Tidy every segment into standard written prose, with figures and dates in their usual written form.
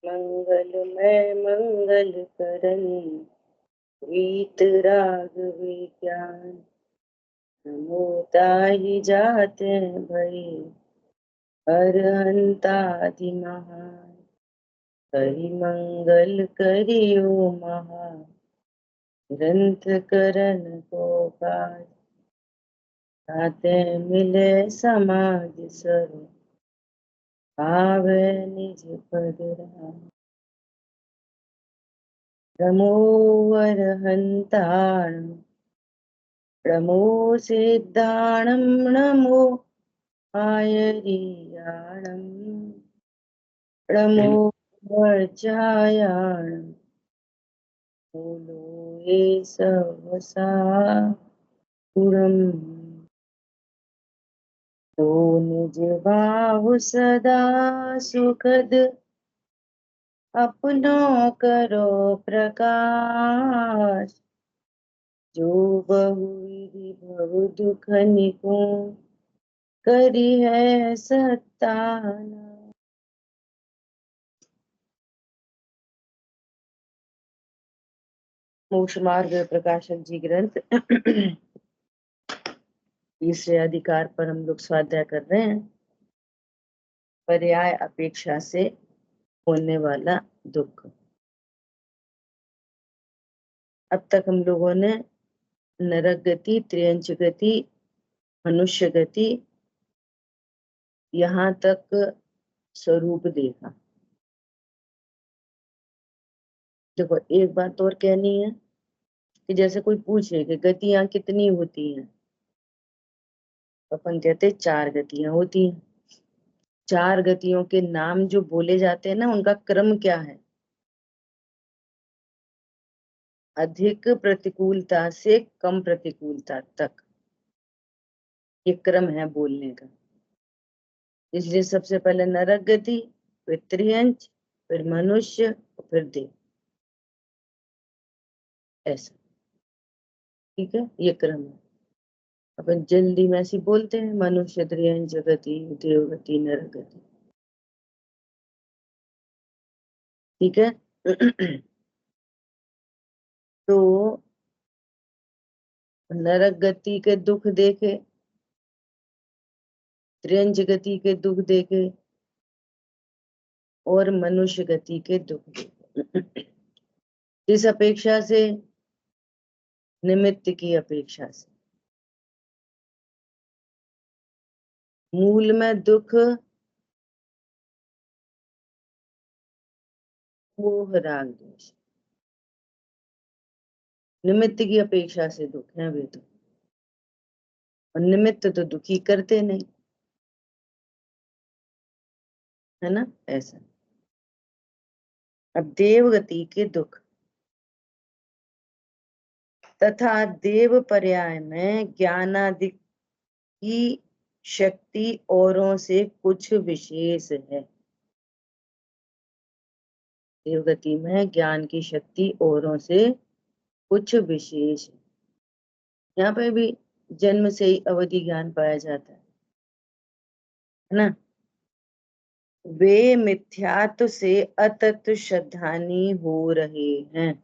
मंगलमय मंगल करन वीत राग विज्ञान। नमो ताहि जाते भई अरहंतादि महान। हरि मंगल करियो महा ग्रंथ करन को काज। ताते मिले समाज सर आवे निज पद राज। नमो अरहंताण नमो सिद्धाणं नमो आयरियाणं नमो वर्चायाणं बोलो ये सहसा गुणम्। तो निज भाव सदा सुखद अपनो करो प्रकाश। जो बहुविधि बहु दुख निपुण करी है सत्ताना। मोक्ष मार्ग प्रकाशक जी ग्रंथ तीसरे अधिकार पर हम लोग स्वाध्याय कर रहे हैं। पर्याय अपेक्षा से होने वाला दुख। अब तक हम लोगों ने नरक गति, त्रियंच गति, मनुष्य गति, यहाँ तक स्वरूप देखा। देखो, एक बात और कहनी है कि जैसे कोई पूछे कि गतियां कितनी होती हैं, तो अपन कहते 4 गतियां होती हैं। 4 गतियों के नाम जो बोले जाते हैं ना, उनका क्रम क्या है? अधिक प्रतिकूलता से कम प्रतिकूलता तक ये क्रम है बोलने का। इसलिए सबसे पहले नरक गति, फिर त्रियंच, फिर मनुष्य और फिर देव। ऐसा, ठीक है, ये क्रम है। अपन जल्दी में ऐसी बोलते हैं, मनुष्य, त्रियंच गति, देव गति, नरक गति, ठीक है। तो नरक गति के दुख देखे, त्रियंच गति के दुख देखे और मनुष्य गति के दुख देखे। किस अपेक्षा से? निमित्त की अपेक्षा से। मूल में दुख मोह राग द्वेष, निमित्त की अपेक्षा से दुख है वे तो। और निमित्त तो दुखी करते नहीं, है ना? ऐसा। अब देवगति के दुख तथा देव पर्याय में ज्ञानादि की शक्ति औरों से कुछ विशेष है। देवगति में ज्ञान की शक्ति औरों से कुछ विशेष है। यहाँ पे भी जन्म से ही अवधि ज्ञान पाया जाता है ना? वे मिथ्यात्व से अतत्व श्रद्धानी हो रहे हैं।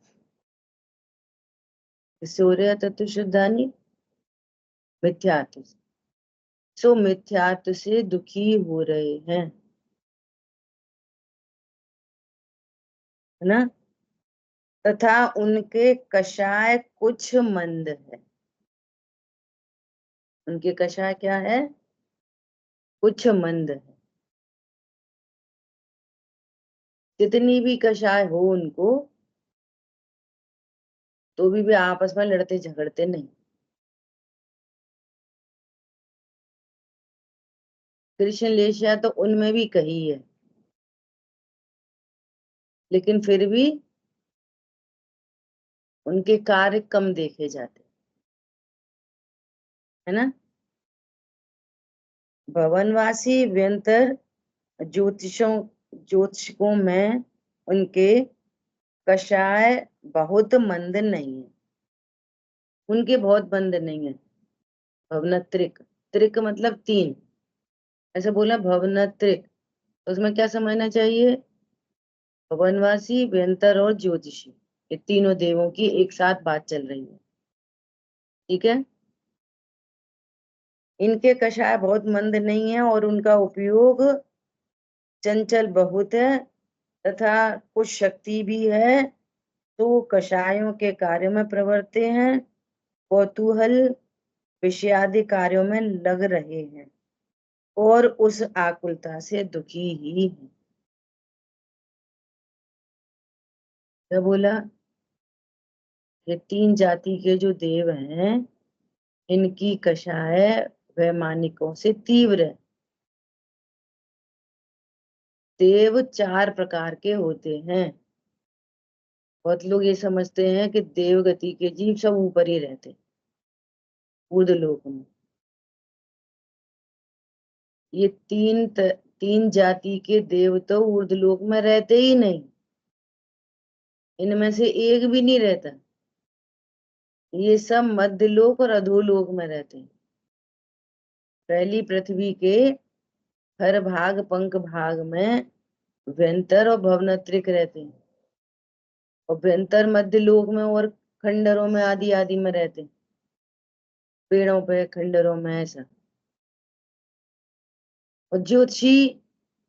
इससे हो रहे अतत्व श्रद्धानी मिथ्यात्व से, सो मिथ्यात्व से दुखी हो रहे हैं, है ना? तथा उनके कषाय कुछ मंद है। उनके कषाय क्या है? कुछ मंद है। कितनी भी कषाय हो उनको, तो भी वे आपस में लड़ते झगड़ते नहीं। कृष्ण लेशिया तो उनमें भी कही है, लेकिन फिर भी उनके कार्य कम देखे जाते, है ना? भवनवासी व्यंतर ज्योतिषकों में उनके कषाय बहुत मंद नहीं है। उनके बहुत मंद नहीं है। भवनत्रिक, त्रिक मतलब 3, ऐसे बोला भवनत्रिक, तो उसमें क्या समझना चाहिए? वनवासी, व्यंतर और ज्योतिषी, ये तीनों देवों की एक साथ बात चल रही है। ठीक है। इनके कषाय बहुत मंद नहीं है और उनका उपयोग चंचल बहुत है तथा कुछ शक्ति भी है, तो कषायों के कार्यों में प्रवृत्त हैं, कौतूहल विषयादि कार्यों में लग रहे हैं और उस आकुलता से दुखी ही है। क्या बोला? ये तीन जाति के जो देव हैं, इनकी कषाय वैमानिकों से तीव्र है। देव चार प्रकार के होते हैं। बहुत लोग ये समझते हैं कि देव गति के जीव सब ऊपर ही रहते, ऊर्ध्वलोक में। ये तीन जाति के देव तो ऊर्ध्वलोक में रहते ही नहीं, इनमें से एक भी नहीं रहता। ये सब मध्यलोक और अधोलोक में रहते हैं। पहली पृथ्वी के हर भाग पंख भाग में व्यंतर और भवनत्रिक रहते हैं, और व्यंतर मध्यलोक में और खंडरों में आदि आदि में रहते हैं, पेड़ों पे खंडरों में ऐसा। और ज्योतिषी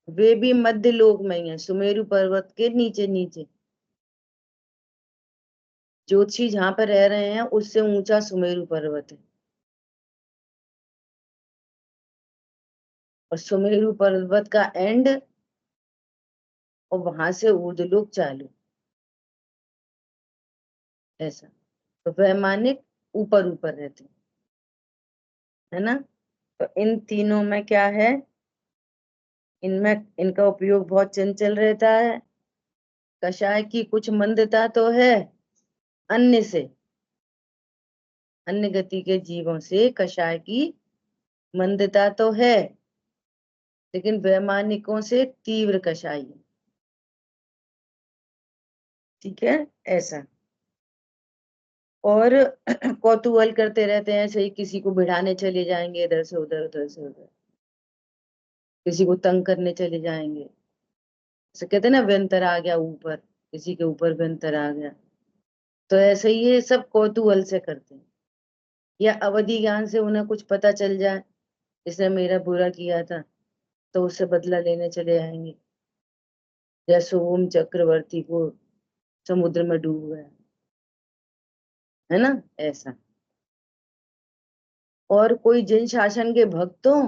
वे भी मध्य लोक में ही है, सुमेरु पर्वत के नीचे नीचे। ज्योतिषी जहां पर रह रहे हैं उससे ऊंचा सुमेरु पर्वत है, और सुमेरु पर्वत का एंड, और वहां से ऊर्ध्वलोक चालू, ऐसा। तो वैमानिक ऊपर ऊपर रहते हैं, है ना। तो इन तीनों में क्या है, इनमें इनका उपयोग बहुत चंचल रहता है। कषाय की कुछ मंदता तो है, अन्य से, अन्य गति के जीवों से कषाय की मंदता तो है, लेकिन वैमानिकों से तीव्र कषाय है। ठीक है, ऐसा। और कौतूहल करते रहते हैं, सही किसी को भिड़ाने चले जाएंगे, इधर से उधर उधर से उधर, किसी को तंग करने चले जाएंगे। जैसे कहते हैं ना, व्यंतर आ गया ऊपर, किसी के ऊपर व्यंतर आ गया, तो ऐसे ही ये सब कौतूहल से करते हैं। या अवधि ज्ञान से उन्हें कुछ पता चल जाए, इसने मेरा बुरा किया था तो उससे बदला लेने चले आएंगे। या सोम चक्रवर्ती को समुद्र में डूब गया, है ना, ऐसा। और कोई जिन शासन के भक्त हो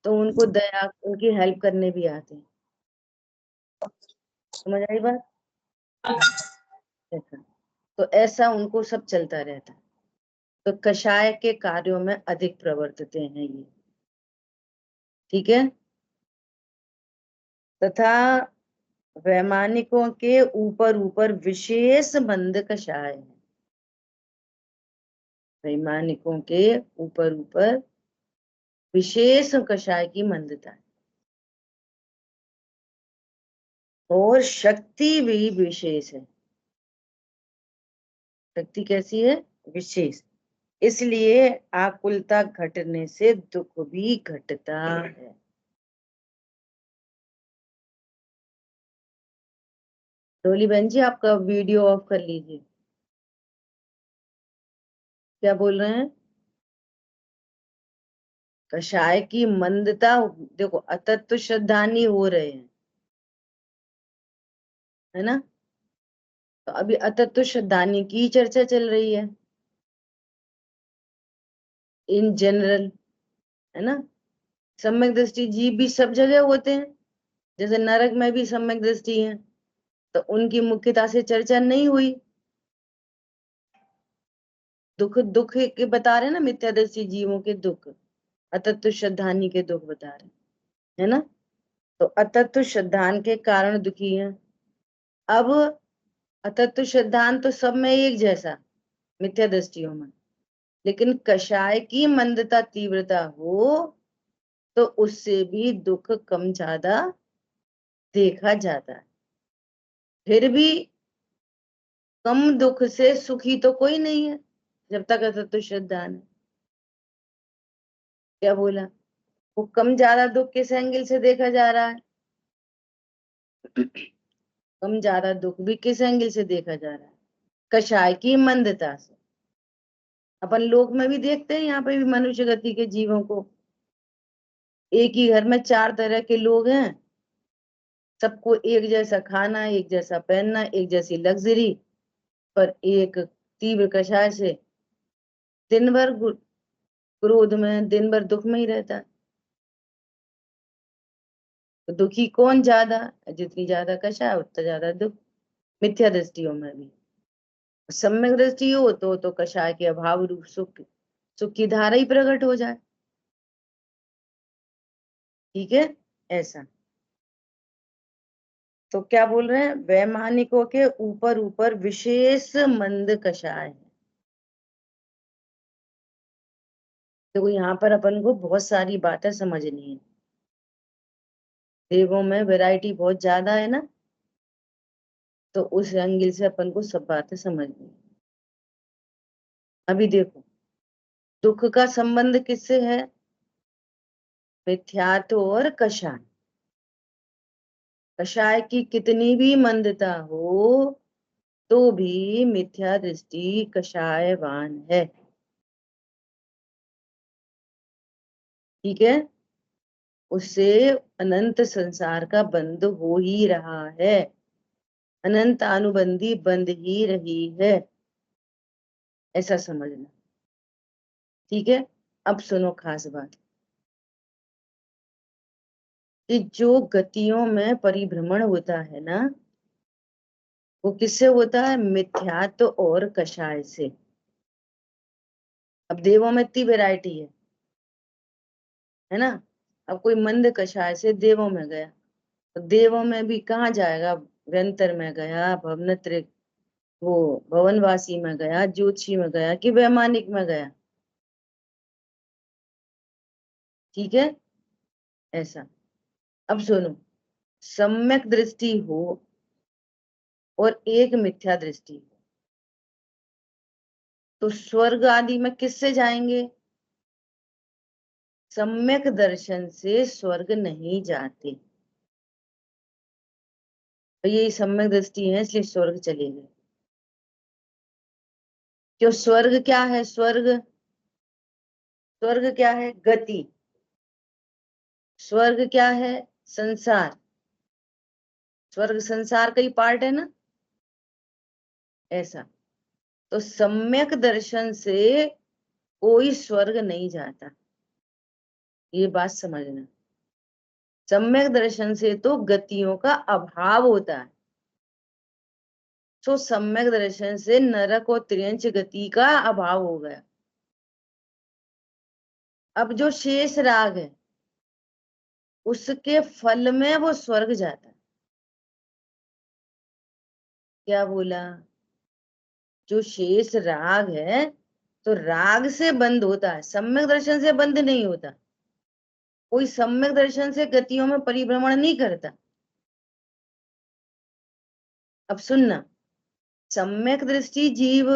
तो उनको दया, उनकी हेल्प करने भी आते हैं। समझ आई बात? ऐसा। तो ऐसा उनको सब चलता रहता है। तो कषाय के कार्यों में अधिक प्रवर्तित हैं ये। ठीक है। तथा वैमानिकों के ऊपर ऊपर विशेष मंद कषाय है। वैमानिकों के ऊपर ऊपर विशेष कषाय की मंदता है, और शक्ति भी विशेष है। शक्ति कैसी है? विशेष। इसलिए आकुलता घटने से दुख भी घटता है। डोली बहन जी, आपका वीडियो ऑफ कर लीजिए। क्या बोल रहे हैं? कषाय की मंदता, देखो अतत्व श्रद्धानी हो रहे हैं, है ना। तो अभी अतत्व श्रद्धानी की चर्चा चल रही है इन जनरल, है ना। सम्यक दृष्टि जीव भी सब जगह होते हैं, जैसे नरक में भी सम्यक दृष्टि है, तो उनकी मुख्यता से चर्चा नहीं हुई। दुख दुख के बता रहे हैं ना, मिथ्यादर्शी जीवों के दुख, अतत्व श्रद्धानी के दुख बता रहे हैं, है ना। तो अतत्व श्रद्धान के कारण दुखी है। अब अतत्व श्रद्धान तो सब में एक जैसा, मिथ्या दृष्टियों में, लेकिन कषाय की मंदता तीव्रता हो तो उससे भी दुख कम ज्यादा देखा जाता है। फिर भी कम दुख से सुखी तो कोई नहीं है जब तक अतत्व श्रद्धान है। क्या बोला? वो कम ज्यादा दुख किस एंगल से देखा जा रहा है? कम ज्यादा दुख भी किस एंगल से देखा जा रहा है? कषाय की मंदता से। अपन लोक में भी देखते हैं, यहाँ पे भी मनुष्य गति के जीवों को। एक ही घर में 4 तरह के लोग हैं, सबको एक जैसा खाना, एक जैसा पहनना, एक जैसी लग्जरी, पर एक तीव्र कषाय से दिन भर क्रोध में, दिन भर दुख में ही रहता है। तो दुखी कौन ज्यादा? जितनी ज्यादा कषाय उतना ज्यादा दुख, मिथ्या दृष्टियों में भी। सम्यक दृष्टि हो तो कषाय के अभाव रूप सुख, सुख की धारा ही प्रकट हो जाए। ठीक है, ऐसा। तो क्या बोल रहे हैं? वैमानिकों के ऊपर ऊपर विशेष मंद कषाय है। तो यहाँ पर अपन को बहुत सारी बातें समझनी है। देवों में वैरायटी बहुत ज्यादा है ना, तो उस एंगल से अपन को सब बातें समझनी है। अभी देखो, दुख का संबंध किससे है? मिथ्यात्व और कषाय। कषाय की कितनी भी मंदता हो तो भी मिथ्या दृष्टि कषायवान है। ठीक है, उससे अनंत संसार का बंध हो ही रहा है, अनंत अनुबंधी बंध ही रही है, ऐसा समझना। ठीक है, अब सुनो खास बात, कि जो गतियों में परिभ्रमण होता है ना, वो किससे होता है? मिथ्यात्व और कषाय से। अब देवों में इतनी वैरायटी है ना। अब कोई मंद कषाय से देवों में गया, तो देवों में भी कहाँ जाएगा? व्यंतर में गया, भवनत्र, वो भवनवासी में गया, ज्योतिषी में गया, कि वैमानिक में गया? ठीक है, ऐसा। अब सुनो, सम्यक दृष्टि हो और एक मिथ्या दृष्टि हो, तो स्वर्ग आदि में किससे जाएंगे? सम्यक दर्शन से स्वर्ग नहीं जाते। तो ये सम्यक दृष्टि है, इसलिए स्वर्ग चले गए। क्यों? स्वर्ग क्या है? स्वर्ग, स्वर्ग क्या है? गति। स्वर्ग क्या है? संसार। स्वर्ग संसार का ही पार्ट है ना, ऐसा। तो सम्यक दर्शन से कोई स्वर्ग नहीं जाता, ये बात समझना। सम्यक दर्शन से तो गतियों का अभाव होता है। तो सम्यक दर्शन से नरक और त्रियंच गति का अभाव हो गया। अब जो शेष राग है, उसके फल में वो स्वर्ग जाता है। क्या बोला? जो शेष राग है, तो राग से बंद होता है, सम्यक दर्शन से बंद नहीं होता। कोई सम्यक दर्शन से गतियों में परिभ्रमण नहीं करता। अब सुनना, सम्यक दृष्टि जीव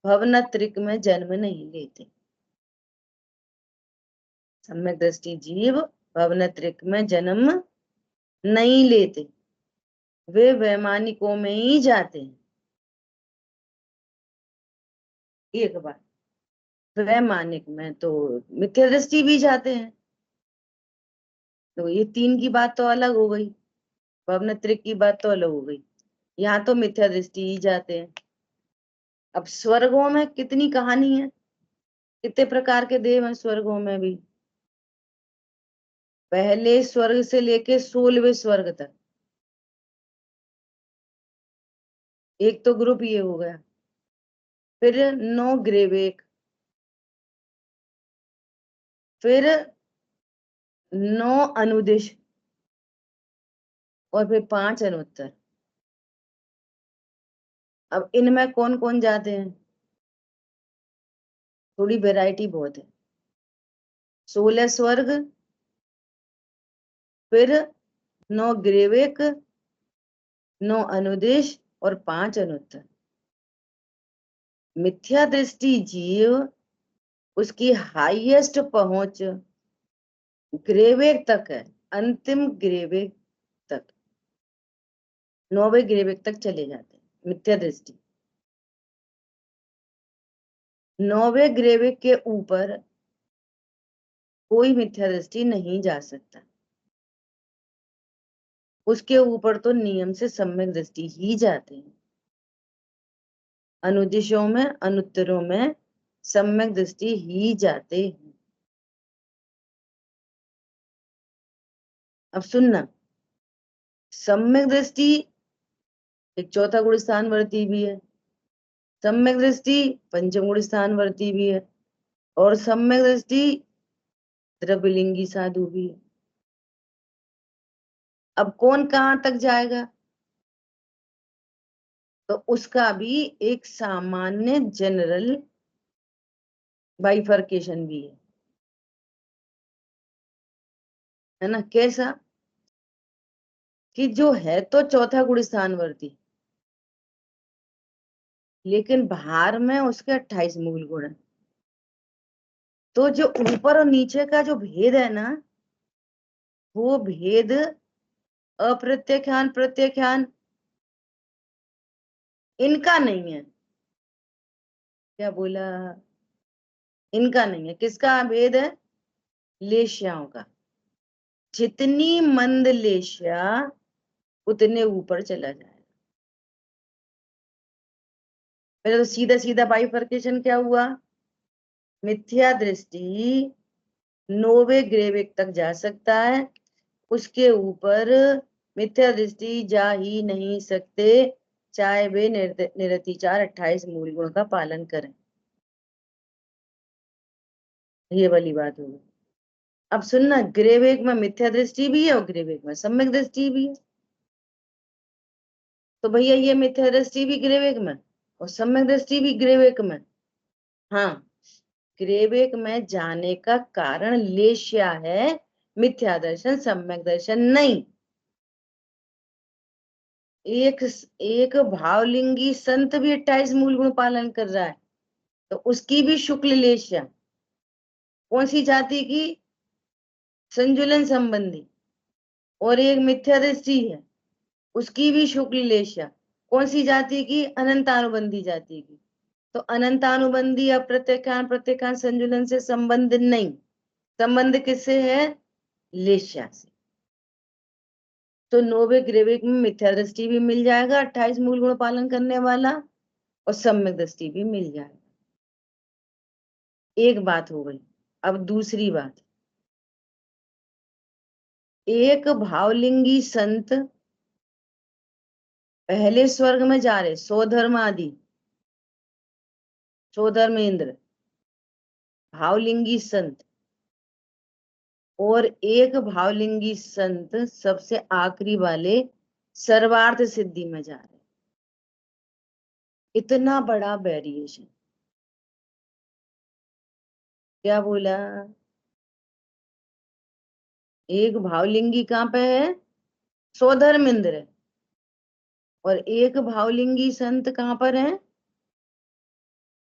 भवनत्रिक में जन्म नहीं लेते। सम्यक दृष्टि जीव भवनत्रिक में जन्म नहीं लेते, वे वैमानिकों में ही जाते हैं। एक बार वैमानिक में तो मिथ्या दृष्टि भी जाते हैं, तो ये 3 की बात तो अलग हो गई, भवनत्रिक की बात तो अलग हो गई। यहाँ तो मिथ्या दृष्टि ही जाते हैं। अब स्वर्गों में कितनी कहानी है, कितने प्रकार के देव हैं स्वर्गों में भी। पहले स्वर्ग से लेके 16वें स्वर्ग तक, एक तो ग्रुप ये हो गया। फिर 9 ग्रेवेक, फिर 9 अनुदिश, और फिर 5 अनुत्तर। अब इनमें कौन कौन जाते हैं? थोड़ी वैरायटी बहुत है। 16 स्वर्ग, फिर 9 ग्रेवेक, 9 अनुदेश, और 5 अनुत्तर। मिथ्या दृष्टि जीव, उसकी हाईएस्ट पहुंच ग्रेवेक तक है, अंतिम ग्रेवेक तक। 9वें ग्रेविक तक चले जाते हैं मिथ्या दृष्टि। 9वें ग्रेविक के ऊपर कोई मिथ्या दृष्टि नहीं जा सकता, उसके ऊपर तो नियम से सम्यक दृष्टि ही जाते हैं। अनुदिशों में अनुत्तरों में सम्यक दृष्टि ही जाते हैं। अब सुनना, सम्यक दृष्टि एक चौथा गुण स्थान वर्ती भी है, सम्यक दृष्टि पंचम गुण स्थान वर्ती भी है, और सम्यक दृष्टि द्रव्यलिंगी साधु भी है। अब कौन कहां तक जाएगा, तो उसका भी एक सामान्य जनरल बाइफर्केशन भी है ना। कैसा कि जो है तो चौथा गुण स्थान वर्ती, लेकिन बाहर में उसके 28 मूल गुण है। तो जो ऊपर और नीचे का जो भेद है ना, वो भेद अप्रत्याख्यान प्रत्याख्यान इनका नहीं है। क्या बोला, इनका नहीं है। किसका भेद है, लेश्याओं का। जितनी मंद लेश्या उतने ऊपर चला जाएगा। पहले तो सीधा सीधा बाइफर्केशन क्या हुआ, मिथ्या दृष्टि 9वें ग्रेविक तक जा सकता है, उसके ऊपर मिथ्या दृष्टि जा ही नहीं सकते, चाहे वे निरतिचार 28 मूल गुण का पालन करें। ये वाली बात होगी। अब सुनना, ग्रेवेक में मिथ्या दृष्टि भी है और ग्रेवेक में सम्यक दृष्टि भी है। तो भैया ये मिथ्या दृष्टि भी ग्रेवेक में और सम्यक दृष्टि भी ग्रेवेक में। हाँ, ग्रेवेक में जाने का कारण लेश्या है, मिथ्या दर्शन सम्यक दर्शन नहीं। एक एक भावलिंगी संत भी 28 मूल गुण पालन कर रहा है, तो उसकी भी शुक्ल लेश्या। कौन सी जाति की, संजुलन संबंधी। और एक मिथ्या दृष्टि है, उसकी भी शुक्ल लेश्या। कौन सी जाति की, अनंतानुबंधी जाति की। तो अनंतानुबंधी अप्रत्याख्यान प्रत्याख्यान संजुलन से संबंध नहीं, संबंध किससे है, लेश्या से। तो 9वें ग्रेविक में मिथ्या दृष्टि भी मिल जाएगा 28 मूल गुण पालन करने वाला, और सम्यक दृष्टि भी मिल जाएगा। एक बात हो गई। अब दूसरी बात, एक भावलिंगी संत पहले स्वर्ग में जा रहे, स्वधर्म आदि, स्वधर्म इंद्र भावलिंगी संत, और एक भावलिंगी संत सबसे आखिरी वाले सर्वार्थ सिद्धि में जा रहे। इतना बड़ा वेरिएशन। क्या बोला, एक भावलिंगी कहाँ पे है, स्वधर्म इंद्र है, और एक भावलिंगी संत कहाँ पर है,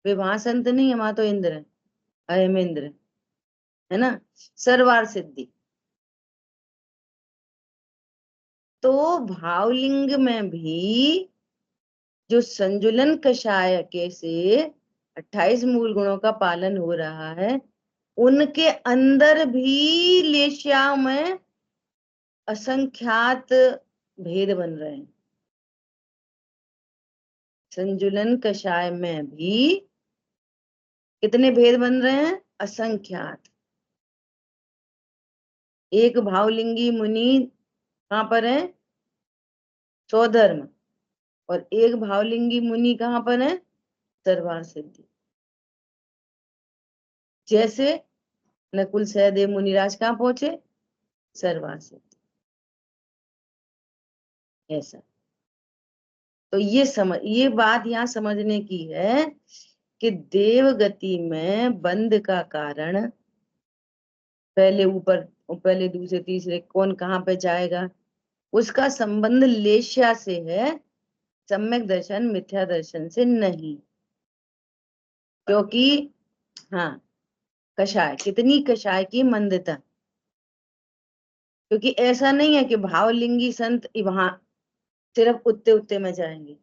वे वहां संत नहीं है, वहां तो इंद्र है, अयम इंद्र है ना, सर्वार्थ सिद्धि। तो भावलिंग में भी जो संजुलन कषाय के से 28 मूल गुणों का पालन हो रहा है, उनके अंदर भी लेश्याओं में असंख्यात भेद बन रहे हैं। संजुलन कषाय में भी कितने भेद बन रहे हैं, असंख्यात। एक भावलिंगी मुनि कहां पर है, स्वधर्म, और एक भावलिंगी मुनि कहां पर है, सर्वार्थ सिद्धि। जैसे नकुल सहदेव मुनिराज कहां पहुंचे, सर्वार्थ सिद्धि। ऐसा। तो ये बात यहाँ समझने की है कि देव गति में बंध का कारण पहले ऊपर, पहले दूसरे तीसरे कौन कहाँ पे जाएगा, उसका संबंध लेश्या से है, सम्यक दर्शन मिथ्या दर्शन से नहीं। क्योंकि हाँ, कषाय, कितनी कषाय की मंदता। क्योंकि ऐसा नहीं है कि भावलिंगी संत वहां सिर्फ उत्ते उत्ते में जाएंगे।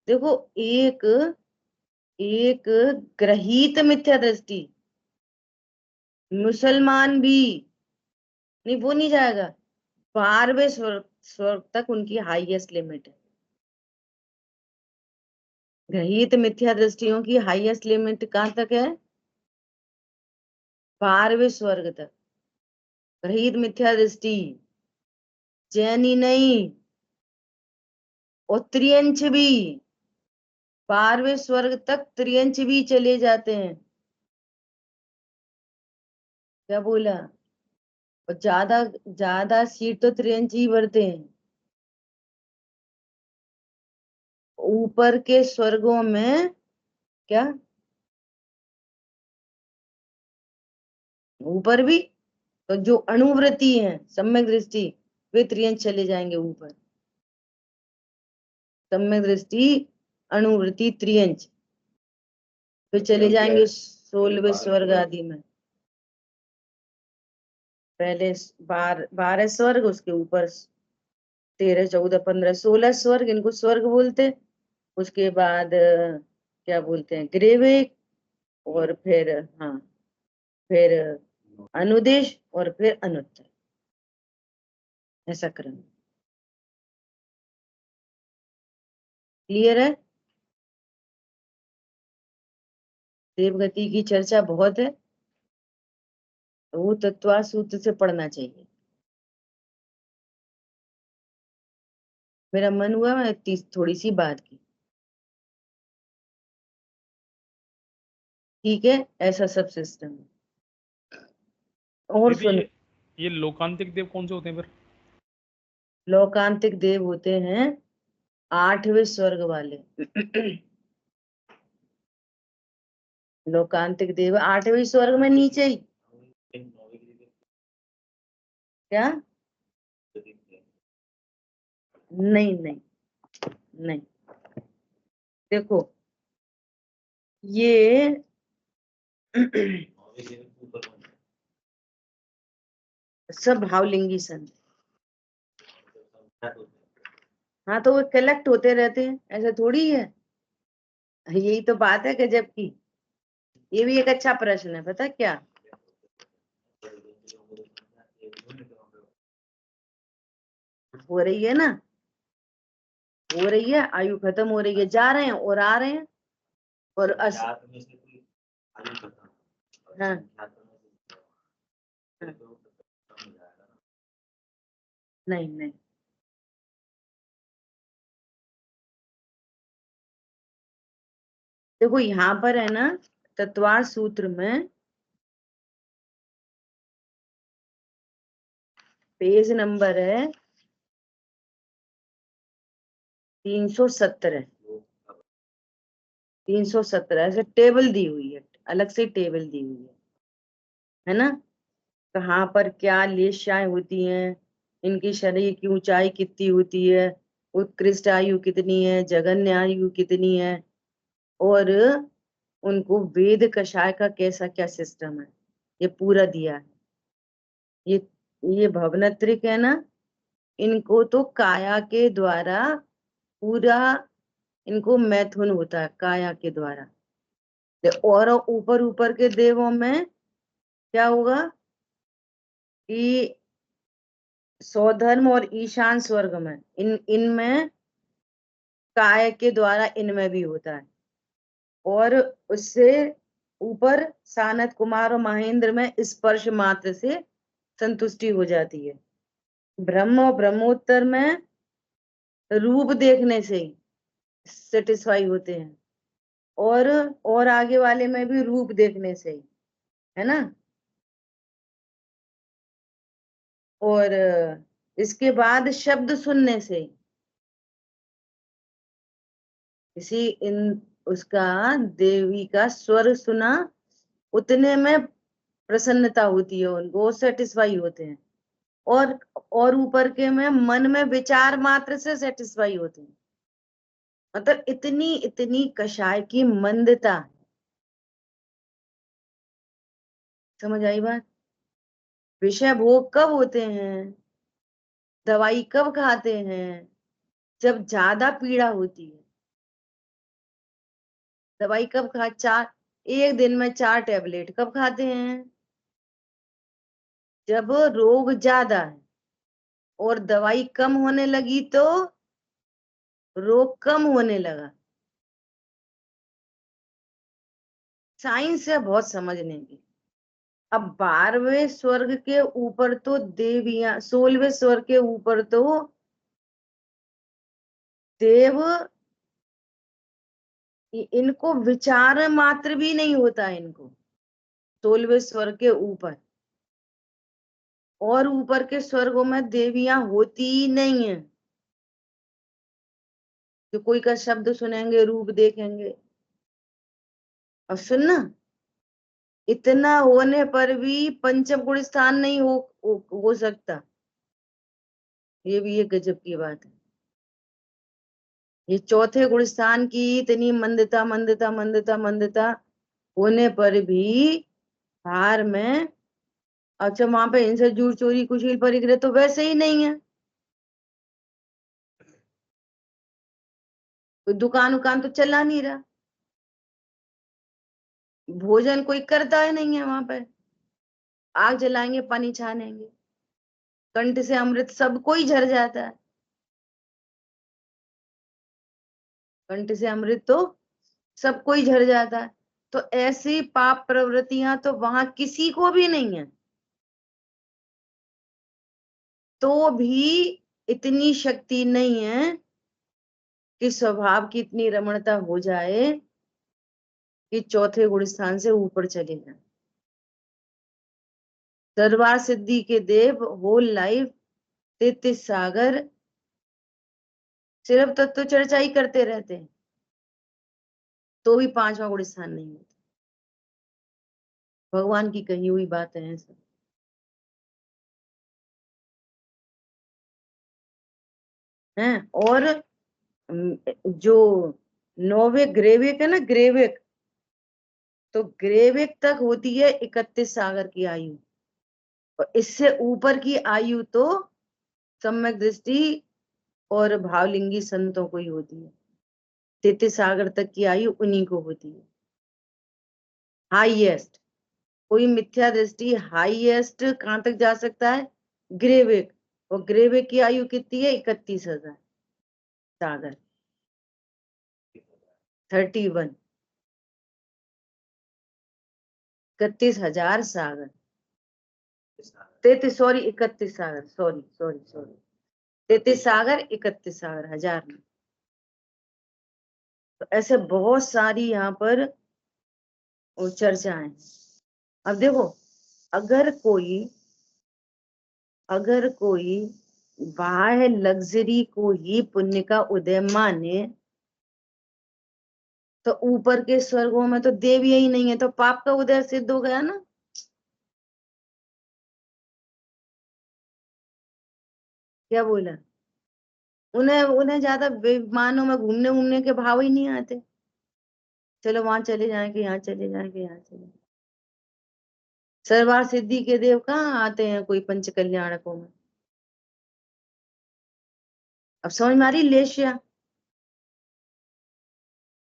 देखो, एक एक ग्रहीत मिथ्या दृष्टि, मुसलमान भी नहीं, वो नहीं जाएगा। 12वें स्वर्ग स्वर्ग तक उनकी हाईएस्ट लिमिट है। ग्रहीत मिथ्या दृष्टियों की हाईएस्ट लिमिट कहाँ तक है? 12वें स्वर्ग तक। ग्रहीत मिथ्या दृष्टि, जैनी नहीं, और त्रियंच भी। 12वें स्वर्ग तक त्रियंच भी चले जाते हैं। क्या बोला? और ज्यादा ज्यादा सीट तो त्रियंच ही भरते हैं। ऊपर के स्वर्गों में क्या? ऊपर भी तो जो अणुवृत्ति है, सम्यक दृष्टि, वे त्रियंच चले जाएंगे ऊपर। सम्यक दृष्टि, अणुवृत्ति, त्रियंच, फिर चले जाएंगे 16वें स्वर्ग आदि में। पहले 12 स्वर्ग, उसके ऊपर 13, 14, 15, 16 स्वर्ग, इनको स्वर्ग बोलते। उसके बाद क्या बोलते हैं, ग्रेवेक, और फिर हाँ, फिर अनुदेश, और फिर अनुत्तर, ऐसा क्रम। क्लियर है? देवगति की चर्चा बहुत है, तो वो तत्वा सूत्र से पढ़ना चाहिए। मेरा मन हुआ मैं थोड़ी सी बात की। ठीक है, ऐसा सब सिस्टम है। और दीदी सुनो, ये लोकांतिक देव कौन से होते हैं फिर? लोकांतिक देव होते हैं 8वें स्वर्ग वाले। लोकांतिक देव 8वें स्वर्ग में नीचे ही। क्या? नहीं नहीं नहीं, देखो ये सब भावलिंगी संत। हाँ, तो वो कलेक्ट होते रहते हैं, ऐसा थोड़ी है। यही तो बात है गजब की। ये भी एक अच्छा प्रश्न है, पता क्या? हो रही है ना, हो रही है, आयु खत्म हो रही है, जा रहे हैं और आ रहे हैं। और हाँ, हाँ, नहीं नहीं, देखो यहाँ पर है ना, तत्वार सूत्र में पेज नंबर है 317 है। 317 ऐसे टेबल दी हुई है, अलग से टेबल दी हुई है ना? कहाँ पर क्या लेशाएं होती हैं, इनकी शरीर की ऊंचाई कितनी होती है, उत्कृष्ट आयु कितनी है, जघन्य आयु कितनी है, और उनको वेद कषाय का कैसा क्या सिस्टम है, ये पूरा दिया है। ये ये भवनत्रिक है ना, इनको तो काया के द्वारा पूरा, इनको मैथुन होता है काया के द्वारा। और ऊपर ऊपर के देवों में क्या होगा कि सौधर्म और ईशान स्वर्ग में, इनमें काय के द्वारा इनमें भी होता है। और उससे ऊपर सानत कुमार और महेंद्र में स्पर्श मात्र से संतुष्टि हो जाती है। ब्रह्म और ब्रह्मोत्तर में रूप देखने से ही सेटिस्फाई होते हैं, और आगे वाले में भी रूप देखने से ही, है ना? और इसके बाद शब्द सुनने से ही, किसी इन उसका देवी का स्वर सुना, उतने में प्रसन्नता होती है उनको, वो सेटिस्फाई होते हैं। और और ऊपर के में मन में विचार मात्र से सेटिस्फाई होते हैं। मतलब इतनी इतनी कषाय की मंदता। समझ आई बात? विषय भोग कब होते हैं, दवाई कब खाते हैं, जब ज्यादा पीड़ा होती है, दवाई कब खा, एक दिन में 4 टैबलेट कब खाते हैं? जब रोग ज्यादा है और दवाई कम होने लगी तो रोग कम होने लगा। साइंस है बहुत समझने की। अब 12वें स्वर्ग के ऊपर तो देवियां, 16वें स्वर्ग के ऊपर तो देव, इनको विचार मात्र भी नहीं होता इनको, 16वें स्वर्ग के ऊपर। और ऊपर के स्वर्गों में देवियां होती ही नहीं है। जो कोई का शब्द सुनेंगे, रूप देखेंगे। और सुनना, इतना होने पर भी पंचम गुण स्थान नहीं हो सकता। ये भी एक गजब की बात है। ये चौथे गुण स्थान की इतनी मंदता मंदता मंदता मंदता होने पर भी हार में, अच्छा वहां पे हिंसा जूर चोरी कुशील परिग्रह तो वैसे ही नहीं है। कोई दुकान उकान तो चला नहीं रहा, भोजन कोई करता ही नहीं है वहां पे। आग जलाएंगे, पानी छानेंगे, कंठ से अमृत सबको ही झर जाता है। कंठ से अमृत तो सबको ही झर जाता है। तो ऐसी पाप प्रवृत्तियां तो वहां किसी को भी नहीं है। तो भी इतनी शक्ति नहीं है कि स्वभाव की इतनी रमणता हो जाए कि चौथे गुण स्थान से ऊपर चले जाए। दरबार सिद्धि के देव होल लाइफ 33 सागर सिर्फ तत्व चर्चा ही करते रहते हैं, तो भी 5वां गुण स्थान नहीं होता। भगवान की कही हुई बात है सब है। और जो 9वें ग्रेविक है ना, ग्रेविक, तो ग्रेविक तक होती है 31 सागर की आयु। और इससे ऊपर की आयु तो सम्यक दृष्टि और भावलिंगी संतों को ही होती है। 33 सागर तक की आयु उन्हीं को होती है हाईएस्ट। कोई मिथ्या दृष्टि हाईएस्ट कहां तक जा सकता है? ग्रेविक। और ग्रेविक की आयु कितनी है? 31,000 सागर, 31, 31,000 सागर, 33, सॉरी 31 सागर, सॉरी सॉरी सॉरी, 33 सागर 31 सागर, हजार में। तो ऐसे बहुत सारी यहाँ पर चर्चाएं। अब देखो, अगर कोई अगर कोई बाह्य लग्जरी को ही पुण्य का उदय माने, तो ऊपर के स्वर्गों में तो देव यही नहीं है, तो पाप का उदय सिद्ध हो गया ना। क्या बोला? उन्हें उन्हें ज्यादा विमानों में घूमने घूमने के भाव ही नहीं आते। चलो वहां चले जाएंगे, यहाँ चले जाएंगे, यहाँ चले। सर्वार सिद्धि के देव कहाँ आते हैं कोई पंच कल्याणकों में? अब समझ में आ रही लेशिया?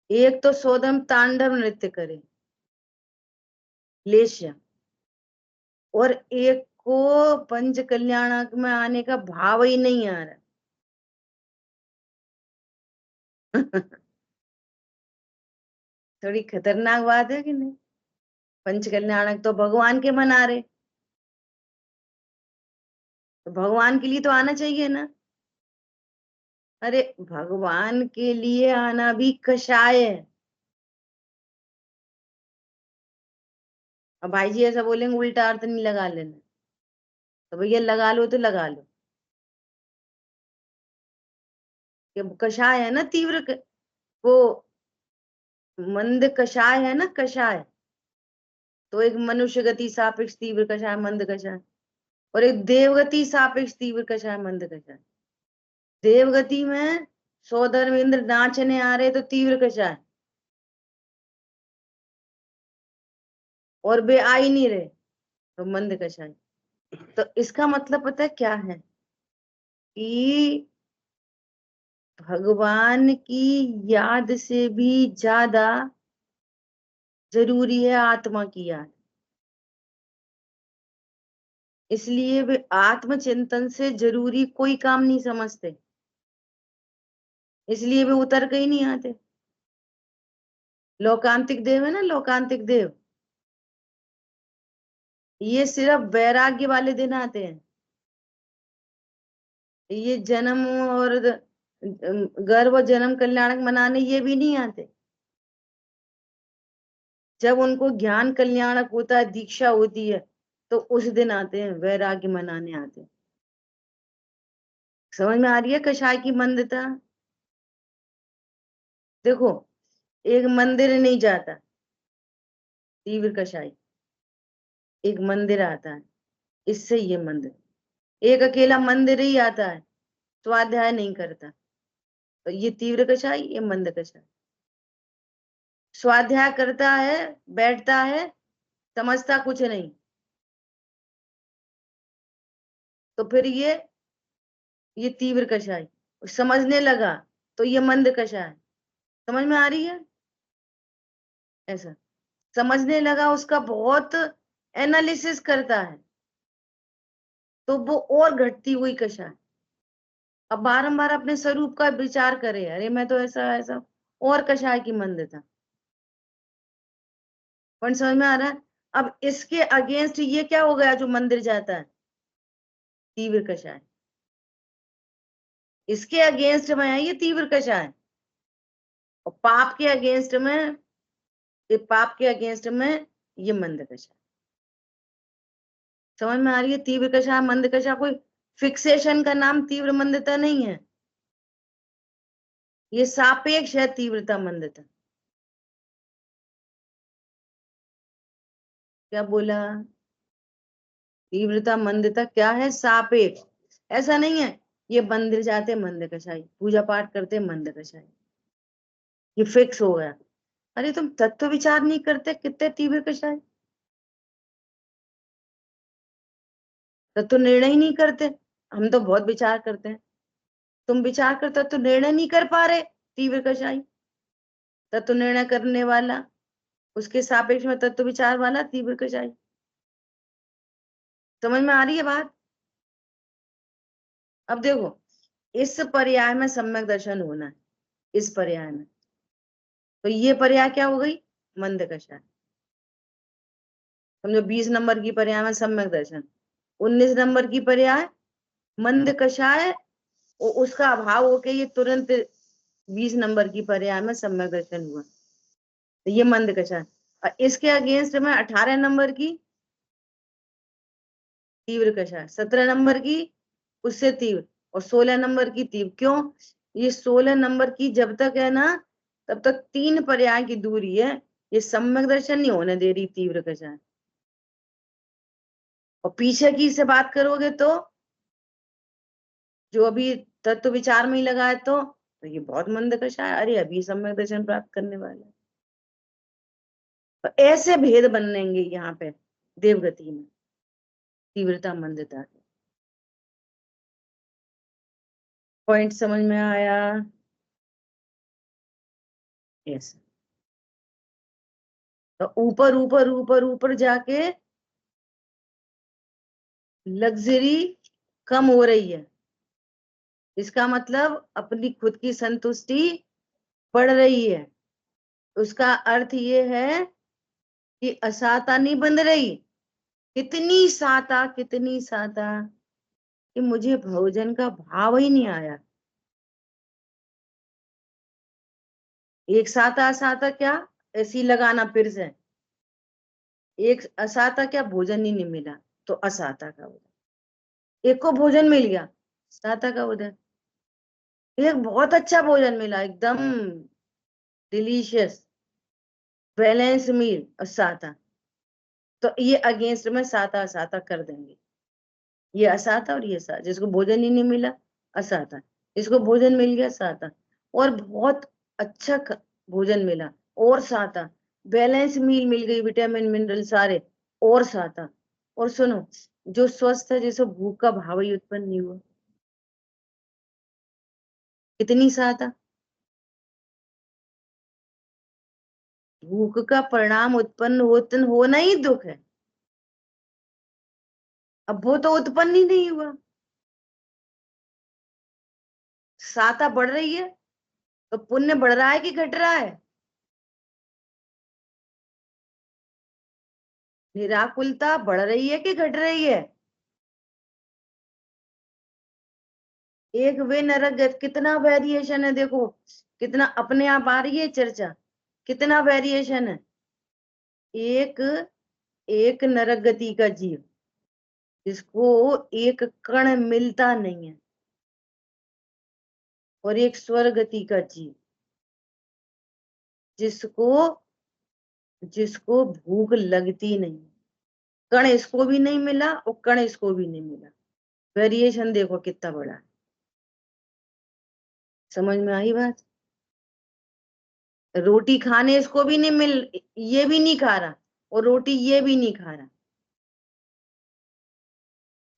एक तो सोदम तांडव नृत्य करे लेशिया, और एक को पंच कल्याणक में आने का भाव ही नहीं आ रहा। थोड़ी खतरनाक बात है कि नहीं? पंच कल्याणक तो भगवान के मना रहे, तो भगवान के लिए तो आना चाहिए ना। अरे भगवान के लिए आना भी कषाय है। अब भाई जी ऐसा बोलेंगे उल्टा अर्थ नहीं लगा लेना, तो भैया लगा लो तो लगा लो। कि कषाय है ना, तीव्र वो मंद कषाय है ना, कषाय। तो एक मनुष्य गति सापेक्ष तीव्र कषाय मंद कषाय, और एक देवगति सापेक्ष तीव्र कषाय मंद कषाय। देवगति में सौधर्म इंद्र नाचने आ रहे तो तीव्र कषाय, और वे आ ही नहीं रहे तो मंद कषाय। तो इसका मतलब पता है क्या है? कि भगवान की याद से भी ज्यादा जरूरी है आत्मा की याद। इसलिए वे आत्मचिंतन से जरूरी कोई काम नहीं समझते, इसलिए वे उतर के ही नहीं आते। लोकांतिक देव है ना, लोकांतिक देव, ये सिर्फ वैराग्य वाले दिन आते हैं। ये जन्म और गर्भ और जन्म कल्याणक मनाने ये भी नहीं आते। जब उनको ज्ञान कल्याणक होता है, दीक्षा होती है, तो उस दिन आते हैं, वैराग्य मनाने आते हैं। समझ में आ रही है कषाय की मंदता? देखो, एक मंदिर नहीं जाता तीव्र कषाय, एक मंदिर आता है, इससे ये मंदिर। एक अकेला मंदिर ही आता है, स्वाध्याय नहीं करता, तो ये तीव्र कषाय, ये मंद कषाय। स्वाध्याय करता है, बैठता है, समझता कुछ नहीं, तो फिर ये तीव्र कषाय। समझने लगा तो ये मंद कषाय। समझ में आ रही है? ऐसा समझने लगा, उसका बहुत एनालिसिस करता है, तो वो और घटती हुई कषाय। अब बारंबार अपने स्वरूप का विचार करे, अरे मैं तो ऐसा ऐसा, और कषाय की मंदता। पॉइंट समझ में आ रहा है? अब इसके अगेंस्ट ये क्या हो गया जो मंदिर जाता है? तीव्र कषाय। इसके अगेंस्ट में है ये तीव्र कषाय, और पाप के अगेंस्ट में, ये पाप के अगेंस्ट में ये मंद कषाय। समझ में आ रही है? तीव्र कषाय मंद कषाय कोई फिक्सेशन का नाम तीव्र मंदता नहीं है, ये सापेक्ष है तीव्रता मंदता। क्या बोला? तीव्रता मंदता क्या है? सापेक्ष। ऐसा नहीं है ये मंदिर जाते मंद कषाय, पूजा पाठ करते मंद कषाय, ये फिक्स हो गया। अरे तुम तत्व विचार नहीं करते, कितने तीव्र कषाय। तत्व निर्णय ही नहीं करते, हम तो बहुत विचार करते हैं। तुम विचार करते तो निर्णय नहीं कर पा रहे, तीव्र कषाय। तत्व निर्णय करने वाला, उसके सापेक्ष में तत्व विचार वाला तीव्र कषाय। समझ में आ रही है बात? अब देखो, इस पर्याय में सम्यक दर्शन होना है, इस पर्याय में, तो ये पर्याय क्या हो गई? मंद कषाय। समझो 20 नंबर की पर्याय में सम्यक दर्शन, 19 नंबर की पर्याय मंद कषाय, उसका अभाव होके ये तुरंत 20 नंबर की पर्याय में सम्यक दर्शन हुआ, तो ये मंद कषाय। और इसके अगेंस्ट में 18 नंबर की तीव्र कषाय, 17 नंबर की उससे तीव्र, और 16 नंबर की तीव्र। क्यों? ये 16 नंबर की जब तक है ना, तब तक 3 पर्याय की दूरी है, ये सम्यक दर्शन नहीं होने दे रही तीव्र कषाय। और पीछे की से बात करोगे तो जो अभी तत्व विचार में ही लगा है, तो ये बहुत मंद कषाय, अरे अभी सम्यक दर्शन प्राप्त करने वाला है। तो ऐसे भेद बनेंगे यहाँ पे देवगति में, तीव्रता मंदता। पॉइंट समझ में आया? यस। तो ऊपर ऊपर ऊपर ऊपर जाके लग्जरी कम हो रही है, इसका मतलब अपनी खुद की संतुष्टि बढ़ रही है। उसका अर्थ ये है कि असाता नहीं बन रही। कितनी साता, कितनी साता कि मुझे भोजन का भाव ही नहीं आया। एक साता असाता क्या, ऐसी लगाना फिर से, एक असाता क्या, भोजन ही नहीं मिला, तो असाता का उदय। एक को भोजन मिल गया, साता का उदय। एक बहुत अच्छा भोजन मिला, एकदम डिलीशियस बैलेंस मील, और साता, तो ये अगेंस्ट में साता असाता कर देंगे। ये असाता और ये साता, जिसको भोजन ही नहीं मिला असाता, जिसको भोजन मिल गया साता, और बहुत अच्छा भोजन मिला और साता, बैलेंस मील मिल गई, विटामिन मिनरल सारे, और साता। और सुनो, जो स्वस्थ है, जिसे भूख का भाव ही उत्पन्न नहीं हुआ, कितनी साता? भूख का परिणाम उत्पन्न होना ही दुख है। अब वो तो उत्पन्न ही नहीं हुआ। साता बढ़ रही है तो पुण्य बढ़ रहा है कि घट रहा है? निराकुलता बढ़ रही है कि घट रही है? एक वे नरक कितना वेरिएशन है, देखो कितना अपने आप आ रही है चर्चा, कितना वेरिएशन है। एक एक नरक गति का जीव जिसको एक कण मिलता नहीं है, और एक स्वर्ग गति का जीव जिसको जिसको भूख लगती नहीं, कण इसको भी नहीं मिला और कण इसको भी नहीं मिला। वेरिएशन देखो कितना बड़ा है। समझ में आई बात? रोटी खाने इसको भी नहीं मिल, ये भी नहीं खा रहा, और रोटी ये भी नहीं खा रहा,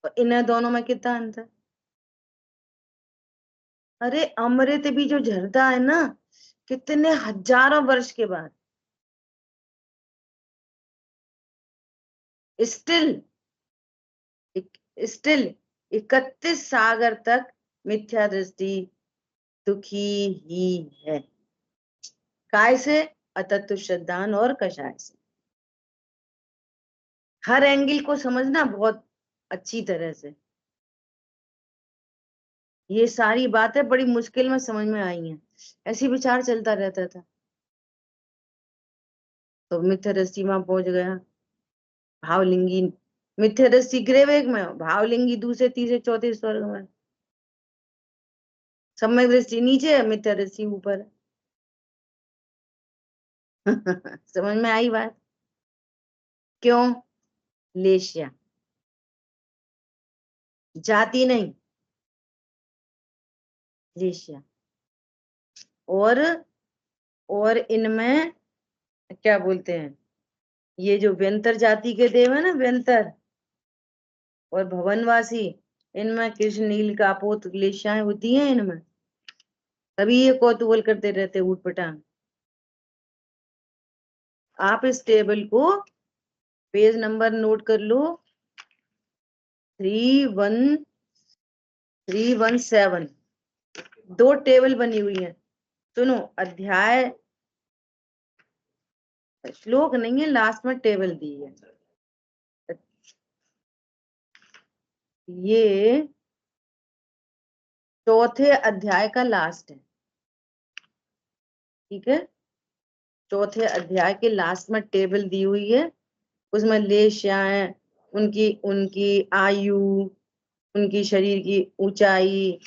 और इन दोनों में कितना अंतर। अरे अमृत भी जो झरता है ना, कितने हजारों वर्ष के बाद, स्टिल स्टिल 31 सागर तक मिथ्या दृष्टि दुखी ही है। काय से? अतत्व श्रद्धान और कषाय से। हर एंगल को समझना बहुत अच्छी तरह से। ये सारी बातें बड़ी मुश्किल में समझ में आई हैं, ऐसी विचार चलता रहता था। तो मिथ्या दृष्टि वहां पहुंच गया, भावलिंगी मिथ्या दृष्टि गृहवेग में, भावलिंगी दूसरे तीसरे चौथे स्वर्ग में, सम्यक दृष्टि नीचे है, मिथ्या दृष्टि ऊपर है। समझ में आई बात? क्यों? लेशिया जाति नहीं, लेशिया। और इनमें क्या बोलते हैं, ये जो व्यंतर जाति के देव है ना, व्यंतर और भवनवासी, इनमें कृष्ण नील कापोत लेशियाएं होती हैं इनमें, तभी ये कौतूहल करते रहते ऊटपटांग। आप इस टेबल को पेज नंबर नोट कर लो, 317। दो टेबल बनी हुई है, सुनो। अध्याय, श्लोक नहीं है, लास्ट में टेबल दी है। ये चौथे अध्याय का लास्ट है, ठीक है? चौथे अध्याय के लास्ट में टेबल दी हुई है, उसमें लेशियाएं, उनकी उनकी आयु, उनकी शरीर की ऊंचाई,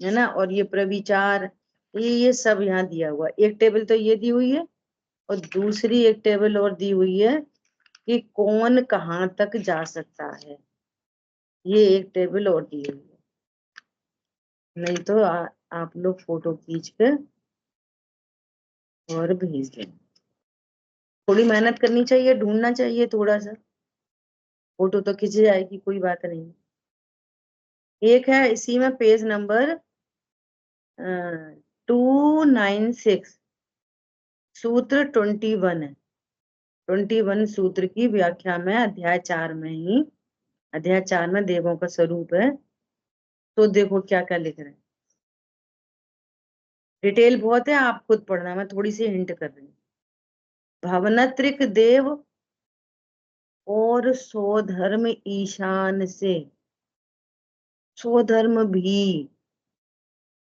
है ना, और ये प्रविचार, ये सब यहाँ दिया हुआ। एक टेबल तो ये दी हुई है, और दूसरी एक टेबल और दी हुई है कि कौन कहाँ तक जा सकता है, ये एक टेबल और दी हुई है। नहीं तो आप लोग फोटो खींच कर और भेज दें। थोड़ी मेहनत करनी चाहिए, ढूंढना चाहिए थोड़ा सा, फोटो तो खींच जाएगी, कोई बात नहीं। एक है इसी में पेज नंबर 296, सूत्र 21 है। 21 सूत्र की व्याख्या में अध्याय 4 में ही, अध्याय 4 में देवों का स्वरूप है। तो देखो क्या क्या लिख रहे हैं, डिटेल बहुत है, आप खुद पढ़ना, मैं थोड़ी सी हिंट कर रही हूँ। भवनत्रिक देव और स्वधर्म ईशान से, स्वधर्म भी,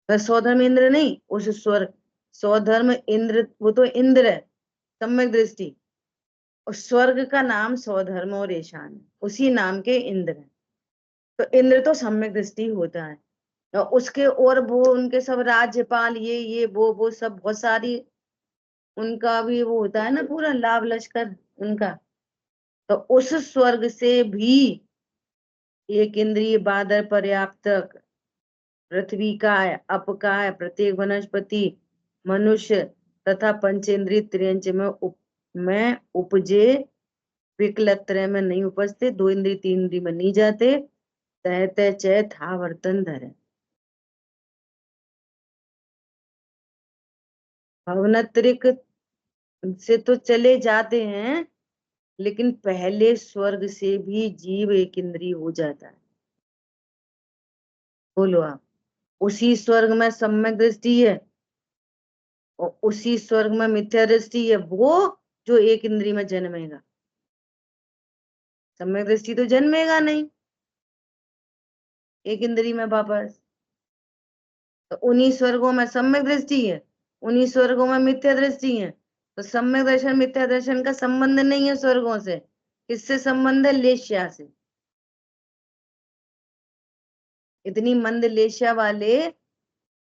स्वधर्म इंद्र नहीं, उस स्वर, स्वधर्म इंद्र वो तो इंद्र है, सम्यक दृष्टि, और स्वर्ग का नाम स्वधर्म और ईशान है, उसी नाम के इंद्र है। तो इंद्र तो सम्यक दृष्टि होता है, और उसके और वो उनके सब राज्यपाल, ये वो सब बहुत सारी, उनका भी वो होता है ना पूरा लाभ लश्कर उनका। तो उस स्वर्ग से भी एक इंद्रिय बादर पर्याप्त, पृथ्वी काय, अपकाय, प्रत्येक वनस्पति, मनुष्य तथा पंचेंद्रिय त्रियंच में उपजे, विकलत्रय में नहीं उपजते, दो इंद्रिय तीन इंद्रिय में नहीं जाते, तह तह चय था वर्तन धरे। भवनत्रिक से तो चले जाते हैं, लेकिन पहले स्वर्ग से भी जीव एक इंद्रिय हो जाता है। बोलो आप। उसी स्वर्ग में सम्यक दृष्टि है और उसी स्वर्ग में मिथ्या दृष्टि है, वो जो एक इंद्रिय में जन्मेगा। सम्यक दृष्टि तो जन्मेगा नहीं एक इंद्रिय में वापस। तो उन्हीं स्वर्गों में सम्यक दृष्टि है, उन्हीं स्वर्गों में मिथ्या दृष्टि है। तो सम्यक दर्शन मिथ्या दर्शन का संबंध नहीं है स्वर्गों से। किससे संबंध है? लेश्या से। इतनी मंद लेश्या वाले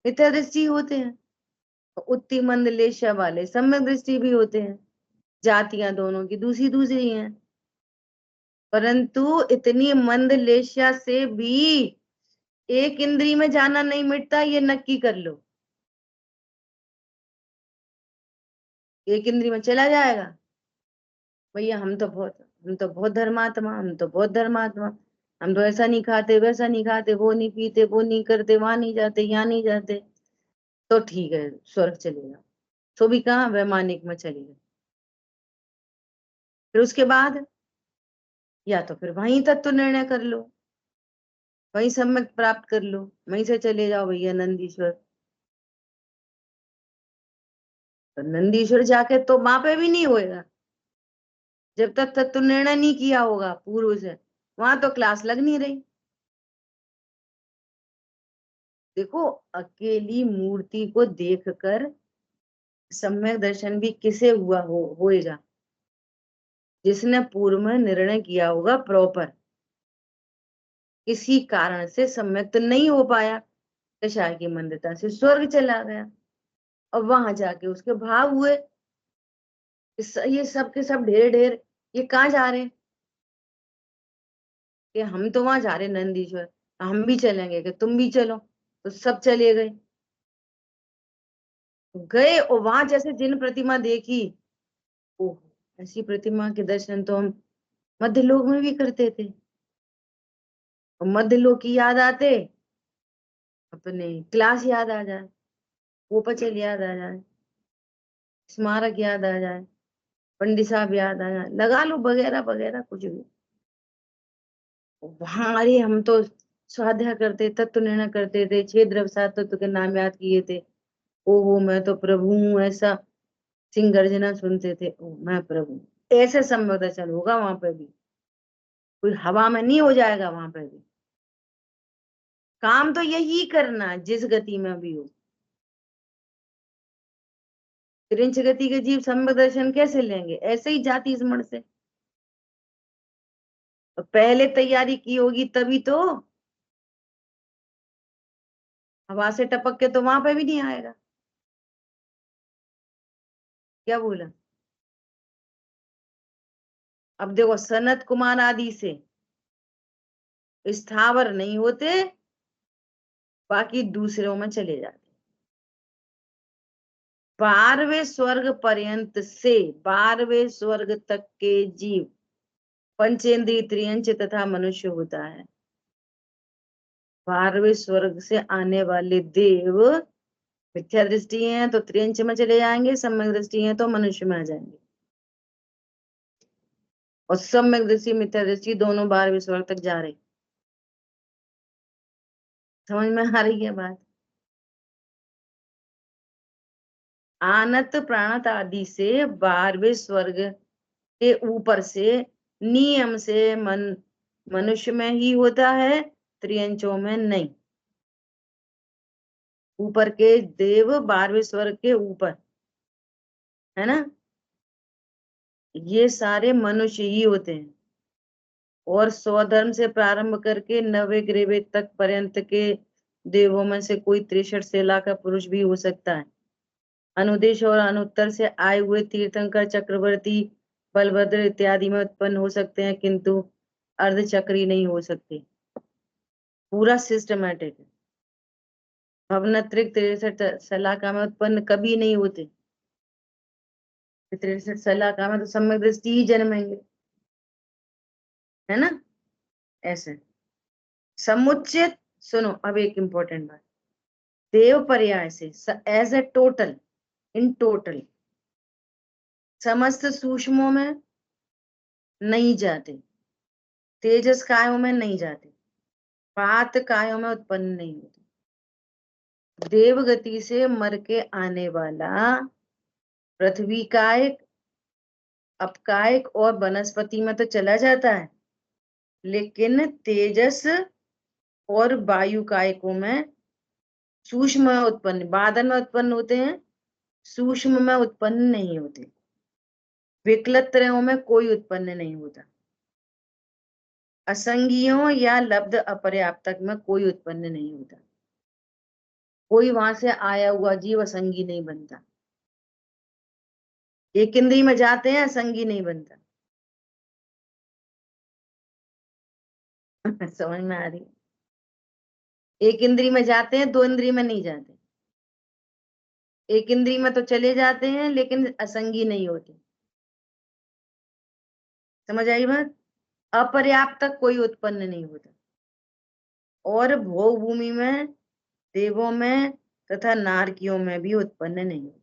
मिथ्या दृष्टि होते हैं, तो उतनी मंद लेश्या वाले सम्यक दृष्टि भी होते हैं। जातियां दोनों की दूसरी दूसरी हैं, परंतु इतनी मंद लेश्या से भी एक इंद्रिय में जाना नहीं मिटता, ये नक्की कर लो। एक इंद्रिय में चला जाएगा। भैया हम तो बहुत धर्मात्मा, हम तो बहुत धर्मात्मा, हम तो ऐसा नहीं खाते वैसा नहीं खाते, वो नहीं पीते वो नहीं करते, वहां नहीं जाते यहाँ नहीं जाते, तो ठीक है स्वर्ग चलेगा। तो भी कहाँ? वैमानिक में चलेगा। फिर उसके बाद या तो फिर वहीं तत्व निर्णय कर लो, वहीं सम्यक प्राप्त कर लो, वहीं से चले जाओ भैया नंदीश्वर। तो नंदीश्वर जाके तो वहां पे भी नहीं होएगा जब तक तत्व निर्णय नहीं किया होगा पूर्व से। वहां तो क्लास लग नहीं रही। देखो, अकेली मूर्ति को देखकर सम्यक दर्शन भी किसे हुआ होएगा? जिसने पूर्व में निर्णय किया होगा प्रॉपर। किसी कारण से सम्यक तो नहीं हो पाया, दशा की मंदता से स्वर्ग चला गया, और वहां जाके उसके भाव हुए। ये सब के सब ढेर ढेर ये कहाँ जा रहे हैं? कि हम तो वहां जा रहे नंदीश्वर, हम भी चलेंगे, कि तुम भी चलो। तो सब चले गए। गए और वहां जैसे जिन प्रतिमा देखी, ओह, ऐसी प्रतिमा के दर्शन तो हम मध्य लोक में भी करते थे। और मध्य लोक की याद आते अपने क्लास याद आ जाए, उपचल याद आ जाए, स्मारक याद आ जाए, पंडित साहब याद आ जाए, लगा लो वगैरह वगैरह कुछ भी। वहां अरे हम तो स्वाध्याय करते, तत्व निर्णय करते थे, 6 द्रव्य 7 तत्व के नाम याद किए थे। ओहो मैं तो प्रभु हूँ, ऐसा सिंह गर्जना सुनते थे, ओ मैं प्रभु। ऐसे संबोधन होगा वहां पे भी, कोई हवा में नहीं हो जाएगा वहां पे भी। काम तो यही करना जिस गति में भी हो। त्रिंच गति के जीव सम्यक दर्शन कैसे लेंगे? ऐसे ही जाति स्मरण से। तो पहले तैयारी की होगी तभी तो। हवा से टपक के तो वहां पे भी नहीं आएगा। क्या बोला? अब देखो, सनत कुमार आदि से स्थावर नहीं होते, बाकी दूसरों में चले जाते। 12वें स्वर्ग पर्यंत से 12वें स्वर्ग तक के जीव पंचेंद्रिय त्रियंच तथा मनुष्य होता है। 12वें स्वर्ग से आने वाले देव मिथ्या दृष्टि है तो त्रियंच में चले जाएंगे, सम्यक दृष्टि है तो मनुष्य में आ जाएंगे। और सम्यक दृष्टि मिथ्या दृष्टि दोनों 12वें स्वर्ग तक जा रहे। समझ में आ रही है बात? आनत प्राणत आदि से 12वें स्वर्ग के ऊपर से नियम से मनुष्य में ही होता है, त्रियंचों में नहीं। ऊपर के देव 12वें स्वर्ग के ऊपर है ना, ये सारे मनुष्य ही होते हैं। और स्वधर्म से प्रारंभ करके 9वें ग्रेवे तक पर्यंत के देवों में से कोई 63 सेला का पुरुष भी हो सकता है। अनुदेश और अनुत्तर से आए हुए तीर्थंकर चक्रवर्ती बलभद्र इत्यादि में उत्पन्न हो सकते हैं, किंतु अर्धचक्री नहीं हो सकते। पूरा सिस्टमेटिक है। भवनत्रिक 63 सलाका में उत्पन्न कभी नहीं होते। 63 सलाका में तो सम्यक दृष्टि ही जन्मेंगे, है ना? ऐसे समुचित। सुनो अब एक इंपॉर्टेंट बात, देव पर्याय से as a total in total समस्त सूक्ष्मों में नहीं जाते, तेजस कायों में नहीं जाते, पात कायों में उत्पन्न नहीं होते। देव गति से मर के आने वाला पृथ्वी कायक, अपकायक और वनस्पति में तो चला जाता है, लेकिन तेजस और वायु कायकों में सूक्ष्म उत्पन्न, बादल में उत्पन्न होते हैं, सूक्ष्म में उत्पन्न नहीं होते। विकलत त्रयों में कोई उत्पन्न नहीं होता। असंगियों या लब्ध अपर्याप्तक में कोई उत्पन्न नहीं होता। कोई वहां से आया हुआ जीव असंगी नहीं बनता। एक इंद्री में जाते हैं, असंगी नहीं बनता। समझ में आ रही है? एक इंद्री में जाते हैं, दो इंद्री में नहीं जाते। एक इंद्री में तो चले जाते हैं, लेकिन असंगी नहीं होते। समझ आई बात? अपर्याप्त तक कोई उत्पन्न नहीं होता। और भोग भूमि में, देवों में तथा नारकियों में भी उत्पन्न नहीं होते।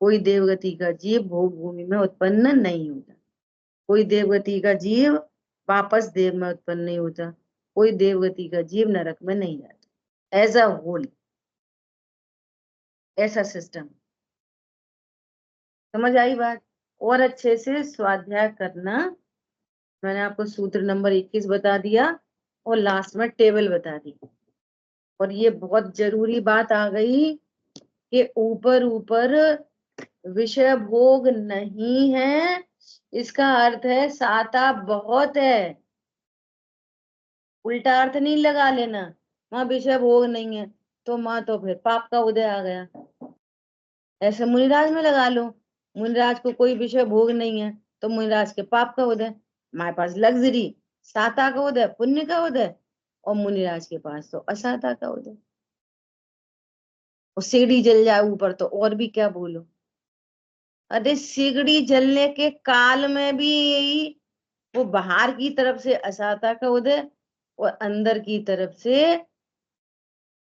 कोई देवगति का जीव भोग भूमि में उत्पन्न नहीं होता। कोई देवगति का जीव वापस देव में उत्पन्न नहीं होता। कोई देवगति का जीव नरक में नहीं जाता। एज अ होल ऐसा सिस्टम। समझ आई बात? और अच्छे से स्वाध्याय करना। मैंने आपको सूत्र नंबर 21 बता दिया और लास्ट में टेबल बता दी। और ये बहुत जरूरी बात आ गई कि ऊपर ऊपर विषय भोग नहीं है, इसका अर्थ है साता बहुत है। उल्टा अर्थ नहीं लगा लेना, माँ विषय भोग नहीं है तो माँ तो फिर पाप का उदय आ गया। ऐसे मुनिराज में लगा लो, मुनिराज को कोई विषय भोग नहीं है तो मुनिराज के पाप का उदय। हमारे पास लग्जरी, साता का उदय, पुण्य का उदय, और मुनिराज के पास तो असाता का उदय। और सीढ़ी जल जाए ऊपर तो और भी क्या बोलो। अरे सिगड़ी जलने के काल में भी वो बाहर की तरफ से असाता का उदय और अंदर की तरफ से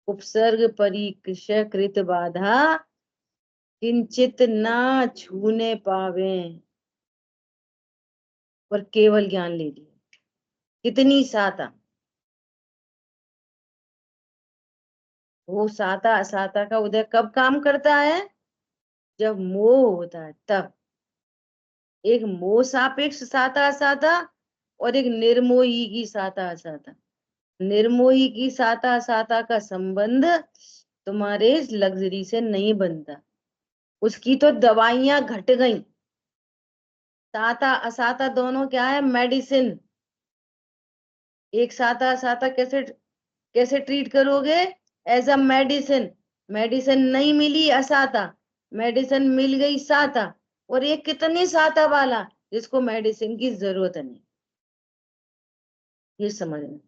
उपसर्ग परिकृष कृत बाधा किंचित ना छूने पावे, पर केवल ज्ञान ले लिया। कितनी साता, वो साता असाता का उदय कब काम करता है? जब मोह होता है तब। एक मोह सापेक्ष साता असाता और एक निर्मोही की साता असाता। निर्मोही की साता असाता का संबंध तुम्हारे लग्जरी से नहीं बनता, उसकी तो दवाइयां घट गई। साता असाता दोनों क्या है? मेडिसिन। एक साता असाता कैसे कैसे ट्रीट करोगे? As a medicine. मेडिसिन नहीं मिली असाता, मेडिसिन मिल गई साता, और ये कितनी साता वाला जिसको मेडिसिन की जरूरत नहीं। ये समझना।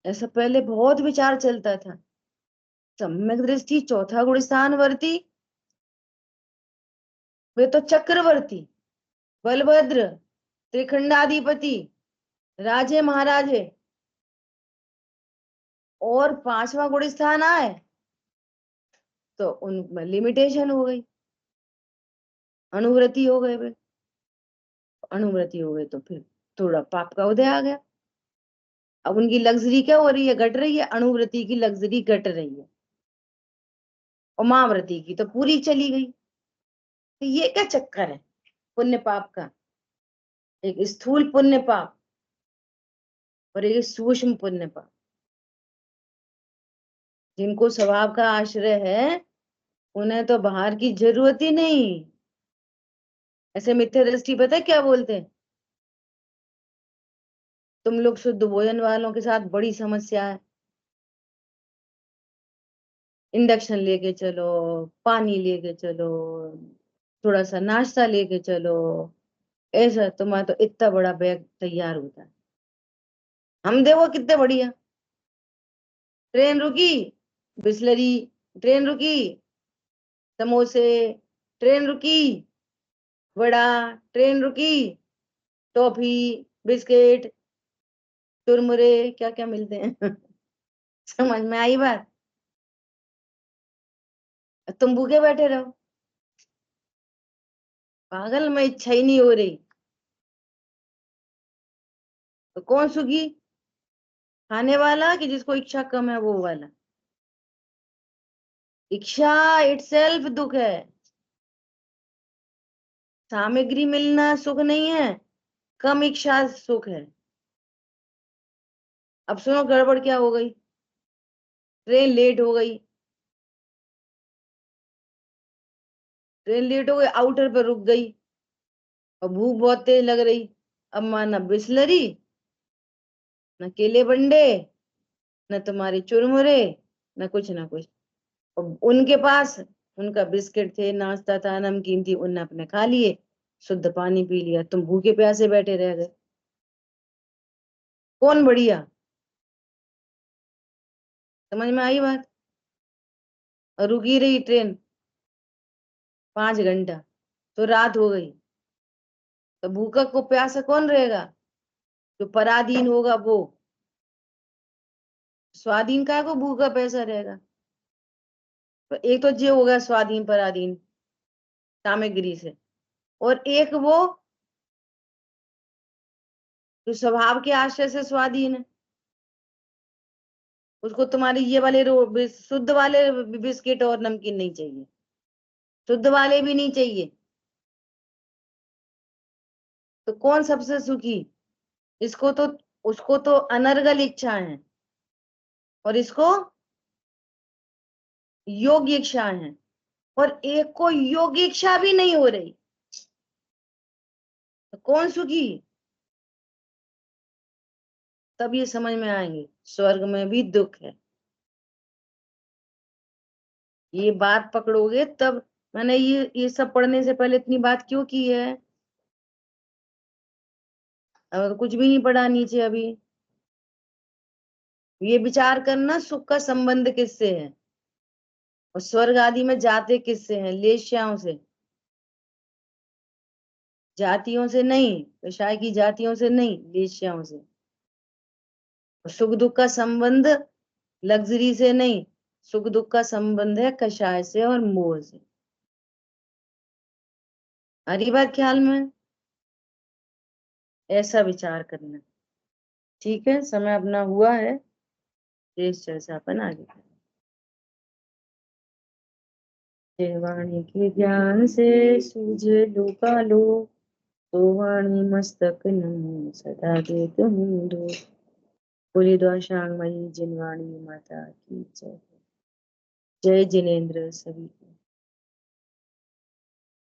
ऐसा पहले बहुत विचार चलता था। सम्यक दृष्टि चौथा गुण स्थान वर्ती, वे तो चक्रवर्ती, बलभद्र, त्रिखंडाधिपति, राजे महाराजे, और पांचवा गुण स्थान आए तो उनमें लिमिटेशन हो गई, अनुव्रति हो गए वे। अनुव्रति हो गए तो फिर थोड़ा पाप का उदय आ गया। अब उनकी लग्जरी क्या हो रही है? घट रही है। अनुव्रति की लग्जरी घट रही है और महाव्रति की तो पूरी चली गई। तो ये क्या चक्कर है पुण्य पाप का? एक स्थूल पुण्य पाप और एक सूक्ष्म पुण्य पाप। जिनको स्वभाव का आश्रय है उन्हें तो बाहर की जरूरत ही नहीं। ऐसे मिथ्या दृष्टि पता है क्या बोलते हैं? तुम लोग शुद्ध भोजन वालों के साथ बड़ी समस्या है। इंडक्शन लेके चलो, पानी लेके चलो, थोड़ा सा नाश्ता लेके चलो, ऐसा तुम्हारा तो इतना बड़ा बैग तैयार होता है। हम देखो कितने बढ़िया। ट्रेन रुकी, बिस्लरी, ट्रेन रुकी, समोसे, ट्रेन रुकी, वड़ा, ट्रेन रुकी, टॉफी, बिस्किट, चुरमुरे, क्या क्या मिलते हैं। समझ में आई बात? तुम भूखे बैठे रहो। पागल, मैं इच्छा ही नहीं हो रही तो कौन सुखी? खाने वाला कि जिसको इच्छा कम है वो वाला? इच्छा इटसेल्फ दुख है। सामग्री मिलना सुख नहीं है, कम इच्छा सुख है। अब सुनो गड़बड़ क्या हो गई। ट्रेन लेट हो गई, ट्रेन लेट हो गई, आउटर पे रुक गई और भूख बहुत तेज लग रही। अब माना बिस्लरी, न केले बंडे, न तुम्हारे चुरमुरे, न कुछ न कुछ। और उनके पास उनका बिस्किट थे, नाश्ता था, नमकीन थी, उनने अपने खा लिए, शुद्ध पानी पी लिया, तुम भूखे प्यासे बैठे रह गए। कौन बढ़िया? समझ में आई बात? और रुकी रही ट्रेन 5 घंटा, तो रात हो गई, तो भूखा को प्यासा कौन रहेगा? जो पराधीन होगा वो। स्वाधीन का को भूखा पैसा रहेगा? तो एक तो ये हो गया स्वाधीन पराधीन सामग्री से, और एक वो जो स्वभाव के आश्रय से स्वाधीन है। उसको तुम्हारे ये वाले शुद्ध वाले बिस्किट और नमकीन नहीं चाहिए, शुद्ध वाले भी नहीं चाहिए। तो कौन सबसे सुखी? इसको तो, उसको तो अनर्गल इच्छा है, और इसको योग्य इच्छा है, और एक को योग्य इच्छा भी नहीं हो रही, तो कौन सुखी? तब ये समझ में आएंगे स्वर्ग में भी दुख है। ये बात पकड़ोगे तब। मैंने ये सब पढ़ने से पहले इतनी बात क्यों की है? अब कुछ भी नहीं पढ़ा नीचे अभी। ये विचार करना सुख का संबंध किससे है, और स्वर्ग आदि में जाते किससे हैं? लेश्याओं से, जातियों से नहीं, कषाय की जातियों से नहीं, लेश्याओं से। और सुख दुख का संबंध लग्जरी से नहीं, सुख दुख का संबंध है कषाय से और मोह से। हरी बात ख्याल में? ऐसा विचार करना। ठीक है, समय अपना हुआ है, शेष चर्चा अपन आगे करें। जय वाणी के ज्ञान से सूझे लोकालो, तो वाणी मस्तक नमो सदा देत हूँ दो। बोली द्वाशांग मई जिनवाणी माता की जय। जय जिनेन्द्र सभी को।